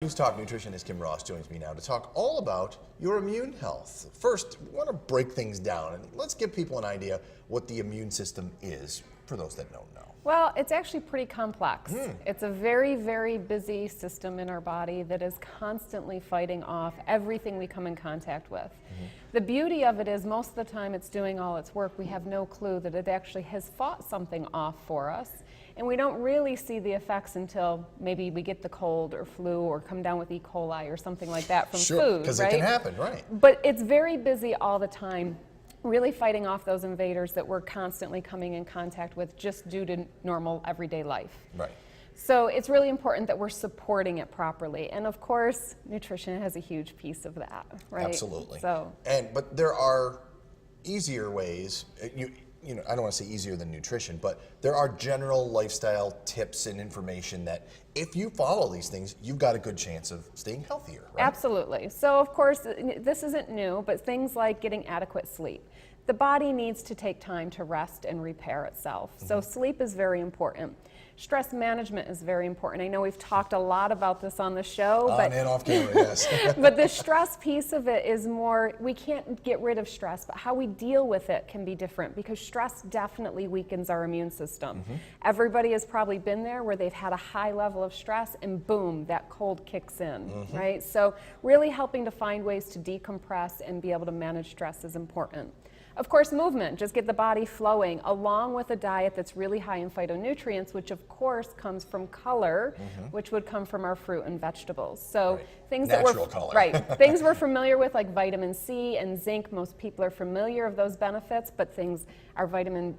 NewsTalk Nutritionist Kim Ross joins me now to talk all about your immune health. First, we want to break things down and let's give people an idea what the immune system is for those that don't know. Well, it's actually pretty complex. It's a very, very busy system in our body that is constantly fighting off everything we come in contact with. The beauty of it is most of the time it's doing all its work. We have no clue that it actually has fought something off for us. And we don't really see the effects until maybe we get the cold or flu or come down with E. coli or something like that from food, because right? it can happen, right? But it's very busy all the time, really fighting off those invaders that we're constantly coming in contact with just due to normal everyday life. Right. So it's really important that we're supporting it properly. And of course, nutrition has a huge piece of that, right? Absolutely. So, but there are easier ways, you know, I don't want to say easier than nutrition, but there are general lifestyle tips and information that if you follow these things, you've got a good chance of staying healthier, right? Absolutely. So of course, this isn't new, but things like getting adequate sleep. The body needs to take time to rest and repair itself. So sleep is very important. Stress management is very important. I know we've talked a lot about this on the show. On and off camera, yes. But the stress piece of it is more, we can't get rid of stress, but how we deal with it can be different because stress definitely weakens our immune system. Everybody has probably been there where they've had a high level of stress and boom, that cold kicks in, right? So really helping to find ways to decompress and be able to manage stress is important. Of course, movement, just get the body flowing, along with a diet that's really high in phytonutrients, which of course comes from color, which would come from our fruit and vegetables. So things Natural that we're color. things we're familiar with, like vitamin C and zinc. Most people are familiar of those benefits, but things are vitamin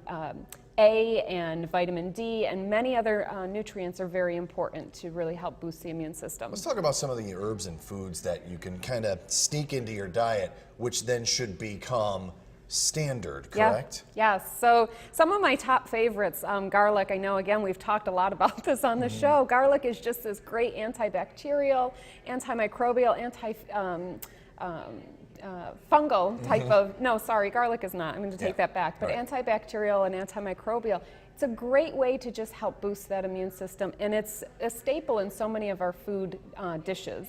A and vitamin D and many other nutrients are very important to really help boost the immune system. Let's talk about some of the herbs and foods that you can kind of sneak into your diet, which then should become standard, correct? Yes. So some of my top favorites, garlic. I know, again, we've talked a lot about this on the show. Garlic is just this great antibacterial, antimicrobial, fungal type of, no, sorry, garlic is not. I'm going to take that back. But antibacterial and antimicrobial. It's a great way to just help boost that immune system. And it's a staple in so many of our food dishes.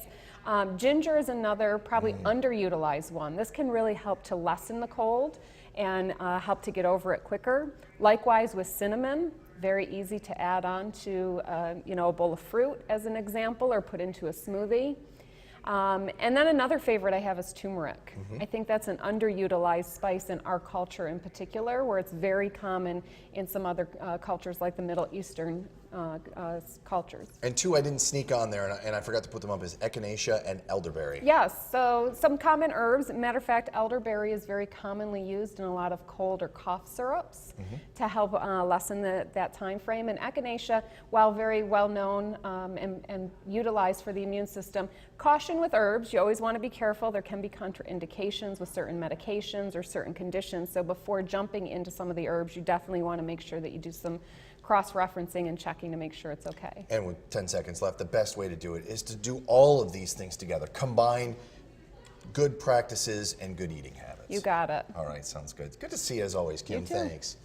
Ginger is another probably underutilized one. This can really help to lessen the cold and help to get over it quicker. Likewise with cinnamon, very easy to add on to a bowl of fruit as an example or put into a smoothie. And then another favorite I have is turmeric. I think that's an underutilized spice in our culture in particular, where it's very common in some other cultures like the Middle Eastern cultures. And two I didn't sneak on there, and I forgot to put them up, is echinacea and elderberry. Yes, so some common herbs. Matter of fact, elderberry is very commonly used in a lot of cold or cough syrups to help lessen that time frame. And echinacea, while very well known and utilized for the immune system, caution with herbs. You always want to be careful. There can be contraindications with certain medications or certain conditions. So before jumping into some of the herbs, you definitely want to make sure that you do some cross-referencing and checking to make sure it's okay. And with 10 seconds left, the best way to do it is to do all of these things together. Combine good practices and good eating habits. You got it. All right, sounds good. Good to see you as always, Kim. You too. Thanks.